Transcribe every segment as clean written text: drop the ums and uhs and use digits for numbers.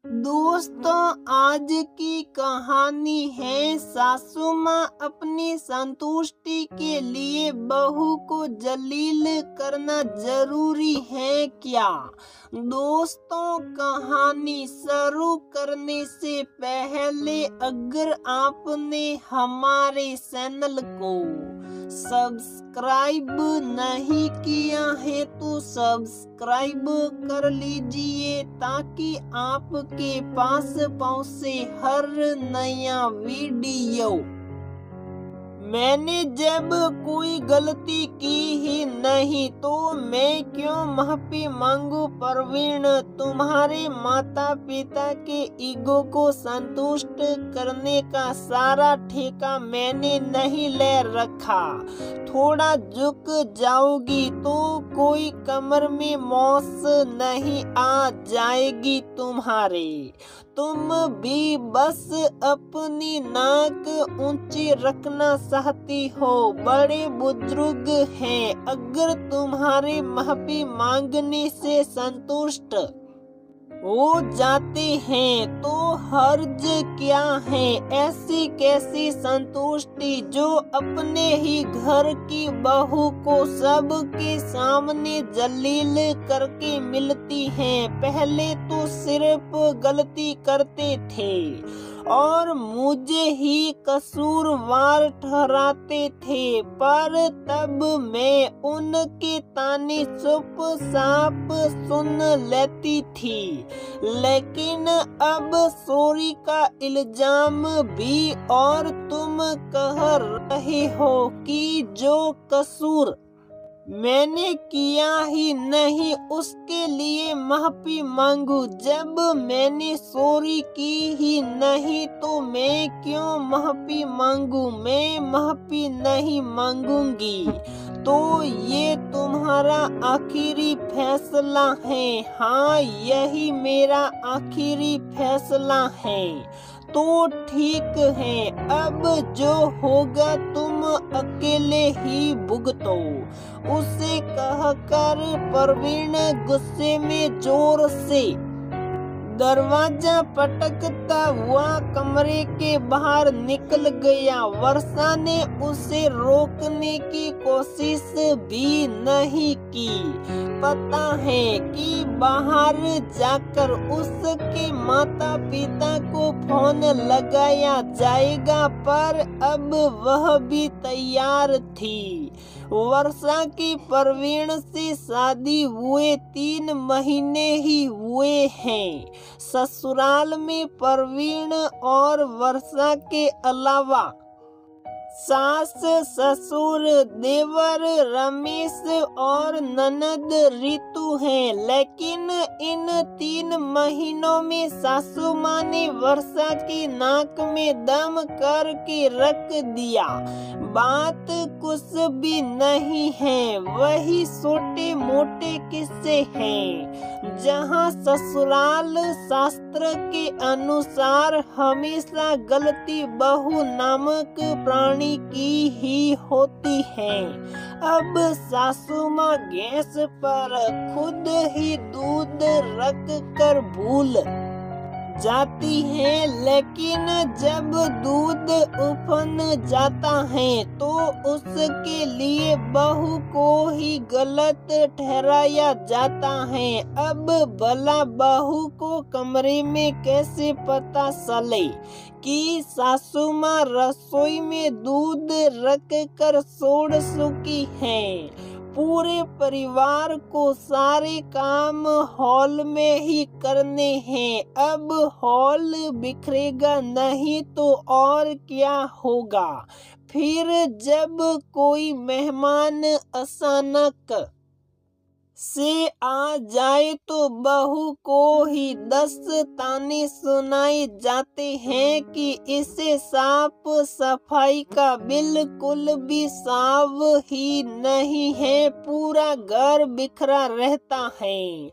दोस्तों, आज की कहानी है सासू माँ अपनी संतुष्टि के लिए बहू को जलील करना जरूरी है क्या। दोस्तों, कहानी शुरू करने से पहले अगर आपने हमारे चैनल को सब्सक्राइब नहीं किया है तो सब्सक्राइब कर लीजिए ताकि आपके पास पहुंचे हर नया वीडियो। मैंने जब कोई गलती की ही नहीं तो मैं क्यों माफी मांगू। प्रवीण, तुम्हारे माता पिता के ईगो को संतुष्ट करने का सारा ठेका मैंने नहीं ले रखा। थोड़ा झुक जाओगी तो कोई कमर में मौस नहीं आ जाएगी तुम्हारे। तुम भी बस अपनी नाक ऊंची रखना चाहती हो। बड़े बुजुर्ग हैं, अगर तुम्हारे माफी मांगने से संतुष्ट हो जाते हैं तो हर्ज क्या है। ऐसी कैसी संतुष्टि जो अपने ही घर की बहू को सबके सामने जलील करके मिलती है। पहले तो सिर्फ गलती करते थे और मुझे ही कसूरवार ठहराते थे, पर तब मैं उनके ताने चुपचाप सुन लेती थी। लेकिन अब सॉरी का इल्जाम भी और तुम कह रहे हो कि जो कसूर मैंने किया ही नहीं उसके लिए माफी मांगू। जब मैंने सॉरी की ही नहीं तो मैं क्यों माफी मांगू। मैं माफी नहीं मांगूंगी तो ये तुम्हारा आखिरी फैसला है। हाँ, यही मेरा आखिरी फैसला है। तो ठीक है, अब जो होगा तुम अकेले ही भुगतो। उसे कहकर प्रवीण गुस्से में जोर से दरवाजा पटकता हुआ कमरे के बाहर निकल गया। वर्षा ने उसे रोकने की कोशिश भी नहीं की। पता है कि बाहर जाकर उसके माता पिता को फोन लगाया जाएगा, पर अब वह भी तैयार थी। वर्षा की प्रवीण से शादी हुए 3 महीने ही हुए हैं। ससुराल में प्रवीण और वर्षा के अलावा सास, ससुर, देवर रमेश और ननद रितु हैं। लेकिन इन 3 महीनों में सासू माँ ने वर्षा की नाक में दम करके रख दिया। बात कुछ भी नहीं है, वही छोटे मोटे किस्से हैं। जहाँ ससुराल शास्त्र के अनुसार हमेशा गलती बहू नामक प्राणी की ही होती है। अब सासू माँ गैस पर खुद ही दूध रख कर भूल जाती है, लेकिन जब दूध उफन जाता है तो उसके लिए बहू को ही गलत ठहराया जाता है। अब भला बहू को कमरे में कैसे पता चले कि सासू माँ रसोई में दूध रख कर छोड़ चुकी है। पूरे परिवार को सारे काम हॉल में ही करने हैं। अब हॉल बिखरेगा नहीं तो और क्या होगा। फिर जब कोई मेहमान अचानक से आ जाए तो बहू को ही 10 ताने सुनाए जाते हैं कि इसे साफ सफाई का बिल्कुल भी साव ही नहीं है, पूरा घर बिखरा रहता है।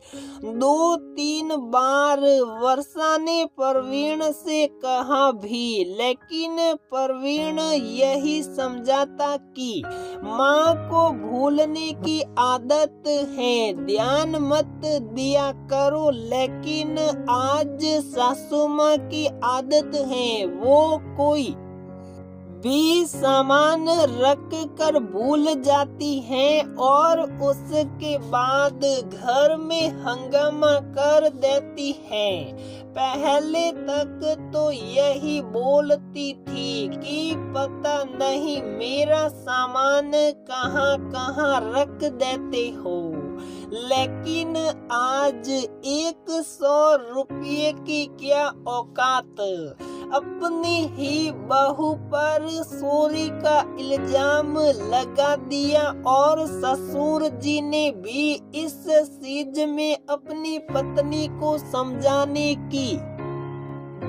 2-3 बार वर्षा ने प्रवीण से कहा भी, लेकिन प्रवीण यही समझाता कि माँ को भूलने की आदत है। है, ध्यान मत दिया करो। लेकिन आज सासू माँ की आदत है, वो कोई भी सामान रख कर भूल जाती हैं और उसके बाद घर में हंगामा कर देती हैं। पहले तक तो यही बोलती थी कि पता नहीं मेरा सामान कहाँ कहाँ रख देते हो, लेकिन आज 100 रुपये की क्या औकात। अपनी ही बहू पर चोरी का इल्जाम लगा दिया और ससुर जी ने भी इस चीज में अपनी पत्नी को समझाने की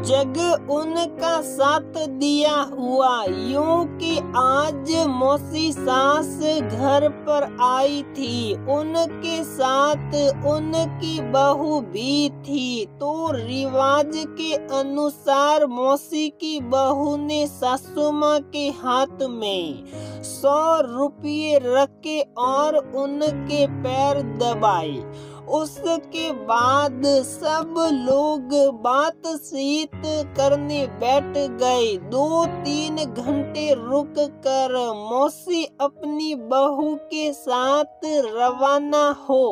जगह उनका साथ दिया हुआ। यूं कि आज मौसी सास घर पर आई थी, उनके साथ उनकी बहू भी थी, तो रिवाज के अनुसार मौसी की बहू ने सासू माँ के हाथ में 100 रुपये रखे और उनके पैर दबाए। उसके बाद सब लोग बातचीत करने बैठ गए। 2-3 घंटे रुक कर मौसी अपनी बहू के साथ रवाना हो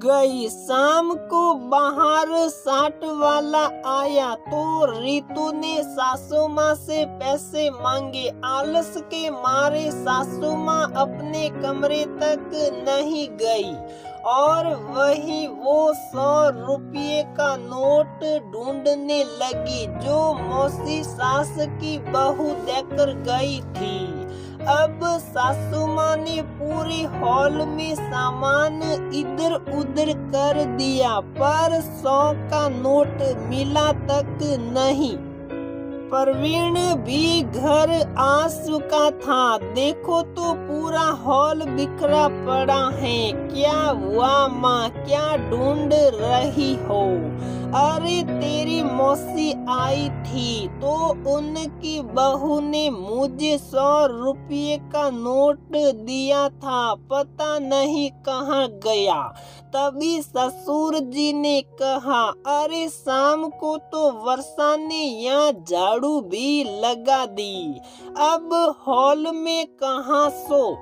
गई। शाम को बाहर 60 वाला आया तो रितु ने सासू माँ से पैसे मांगे। आलस के मारे सासू माँ अपने कमरे तक नहीं गई और वही वो 100 रुपये का नोट ढूंढने लगी जो मौसी सास की बहू देकर गई थी। अब सासू माँ ने पूरे हॉल में सामान इधर उधर कर दिया, पर 100 का नोट मिला तक नहीं। प्रवीण भी घर आ चुका था। देखो तो पूरा हॉल बिखरा पड़ा है। क्या हुआ माँ, क्या ढूंढ रही हो? अरे तेरी मौसी आई थी तो उनकी बहू ने मुझे 100 रुपये का नोट दिया था, पता नहीं कहाँ गया। तभी ससुर जी ने कहा, अरे शाम को तो वर्षा ने यहाँ झाड़ू भी लगा दी, अब हॉल में कहाँ सो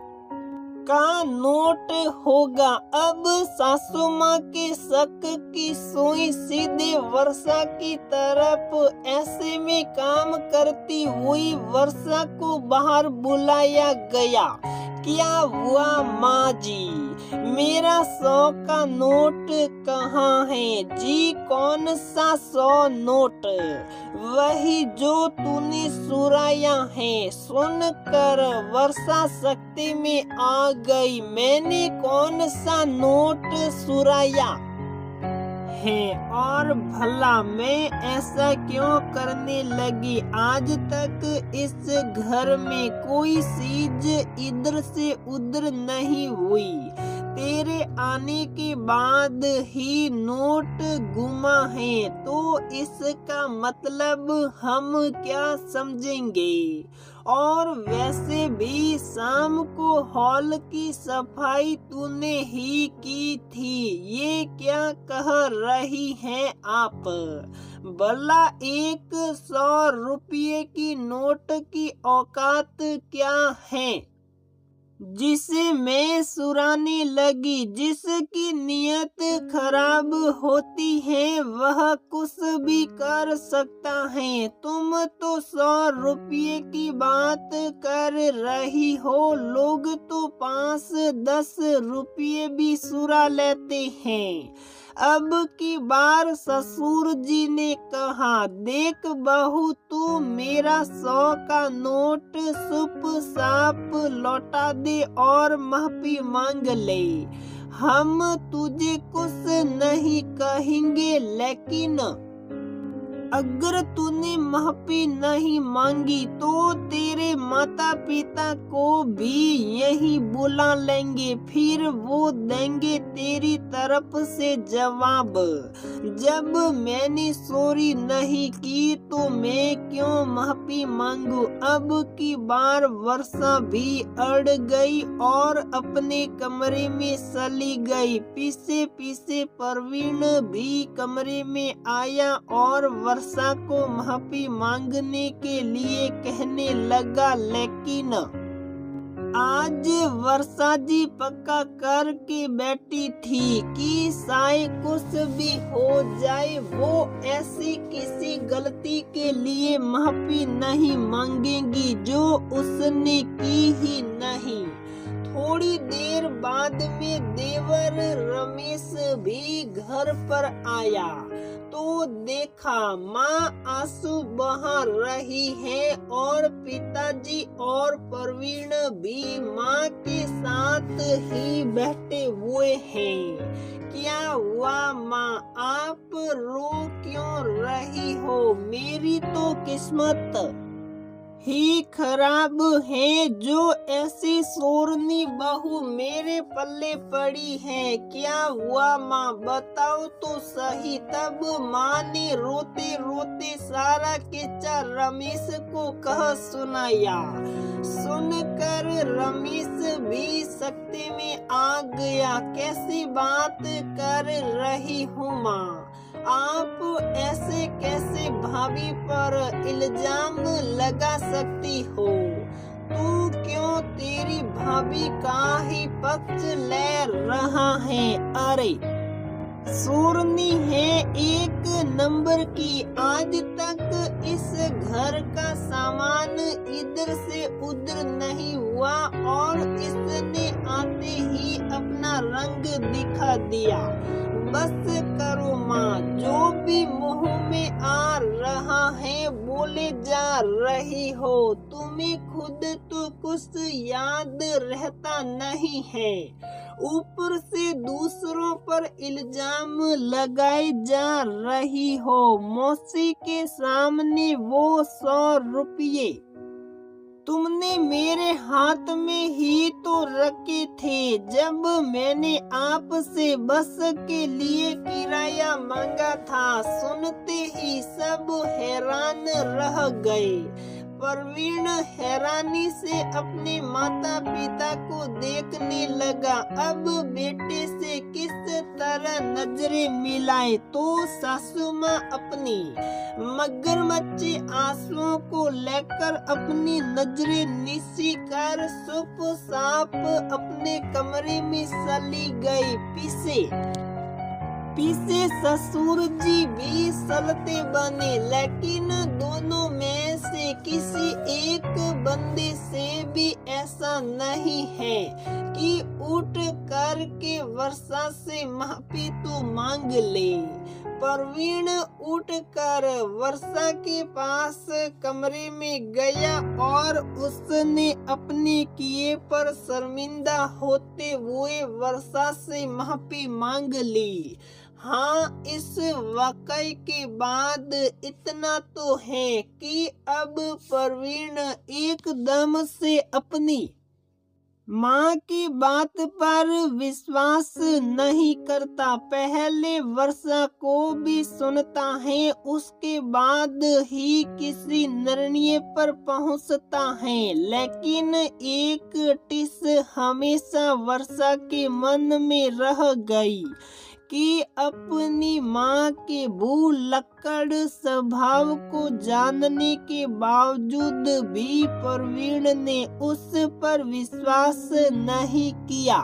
का नोट होगा। अब सासू माँ के शक की सुई सीधे वर्षा की तरफ। ऐसे में काम करती हुई वर्षा को बाहर बुलाया गया। क्या हुआ माँ जी, मेरा 100 का नोट कहाँ है जी? कौन सा 100 नोट? वही जो तूने सुराया है। सुनकर वर्षा शक्ति में आ गई। मैंने कौन सा नोट सुराया है और भला मैं ऐसा क्यों करने लगी? आज तक इस घर में कोई चीज इधर से उधर नहीं हुई। तेरे आने के बाद ही नोट गुमा है, तो इसका मतलब हम क्या समझेंगे? और वैसे भी शाम को हॉल की सफाई तूने ही की थी। ये क्या कह रही हैं आप? भला 100 रुपये की नोट की औकात क्या है जिसे मैं सुराने लगी? जिसकी नियत खराब होती है वह कुछ भी कर सकता है। तुम तो 100 रुपये की बात कर रही हो, लोग तो 5-10 रुपये भी सुरा लेते हैं। अब की बार ससुर जी ने कहा, देख बहू, तू मेरा 100 का नोट चुप साप लौटा दे और माफी मांग ले। हम तुझे कुछ नहीं कहेंगे, लेकिन अगर तूने माफी नहीं मांगी तो तेरे तेरे माता पिता को भी यही बुला लेंगे, फिर वो देंगे तेरी तरफ से जवाब। जब मैंने चोरी नहीं की तो मैं क्यों माफी मांगू। अब की बार वर्षा भी अड़ गई और अपने कमरे में चली गई। पीछे पीछे परवीन भी कमरे में आया और वर्षा को माफी मांगने के लिए कहने लगा, लेकिन आज वर्षा जी पक्का करके बैठी थी कि शायद कुछ भी हो जाए, वो ऐसी किसी गलती के लिए माफी नहीं मांगेंगी जो उसने की ही नहीं। थोड़ी देर बाद में देवर रमेश भी घर पर आया तो देखा माँ आंसू बहा रही है और पिताजी और परवीन भी माँ के साथ ही बैठे हुए हैं। क्या हुआ माँ, आप रो क्यों रही हो? मेरी तो किस्मत ही खराब है जो ऐसी सोरनी बहू मेरे पल्ले पड़ी है। क्या हुआ माँ, बताओ तो सही। तब माँ ने रोते रोते सारा किस्सा रमेश को कह सुनाया। सुनकर रमेश भी सकते में आ गया। कैसी बात कर रही हूँ माँ, आप ऐसे कैसे भाभी पर इल्जाम लगा सकती हो? तू क्यों तेरी भाभी का ही पक्ष ले रहा है? अरे सोरनी है एक नंबर की। आज तक इस घर का सामान इधर से उधर नहीं हुआ और इसने आते ही अपना रंग दिखा दिया। बस करो माँ, जो भी मुंह में आ रहा है बोले जा रही हो। तुम्हें खुद तो कुछ याद रहता नहीं है, ऊपर से दूसरों पर इल्जाम लगाए जा रही हो। मौसी के सामने वो 100 रुपये तुमने मेरे हाथ में ही तो रखे थे जब मैंने आपसे बस के लिए किराया मांगा था। सुनते ही सब हैरान रह गए। परवीन हैरानी से अपने माता पिता को देखने लगा। अब बेटे से किस तरह नजरें मिलाए तो सासू माँ अपनी मगरमच्छी आंसुओं को लेकर अपनी नजरें नीची कर चुपचाप अपने कमरे में चली गई। पीछे ससुर जी भी चलते बने, लेकिन दोनों में से किसी एक बंदे से भी ऐसा नहीं है कि उठ कर के वर्षा से माफी तो मांग ले। परवीन उठकर वर्षा के पास कमरे में गया और उसने अपने किए पर शर्मिंदा होते हुए वर्षा से माफी मांग ली। हाँ, इस वाकये के बाद इतना तो है कि अब परवीन एकदम से अपनी माँ की बात पर विश्वास नहीं करता। पहले वर्षा को भी सुनता है, उसके बाद ही किसी निर्णय पर पहुँचता है। लेकिन एक टिस हमेशा वर्षा के मन में रह गई कि अपनी माँ के भूलक्कड़ स्वभाव को जानने के बावजूद भी परवीन ने उस पर विश्वास नहीं किया।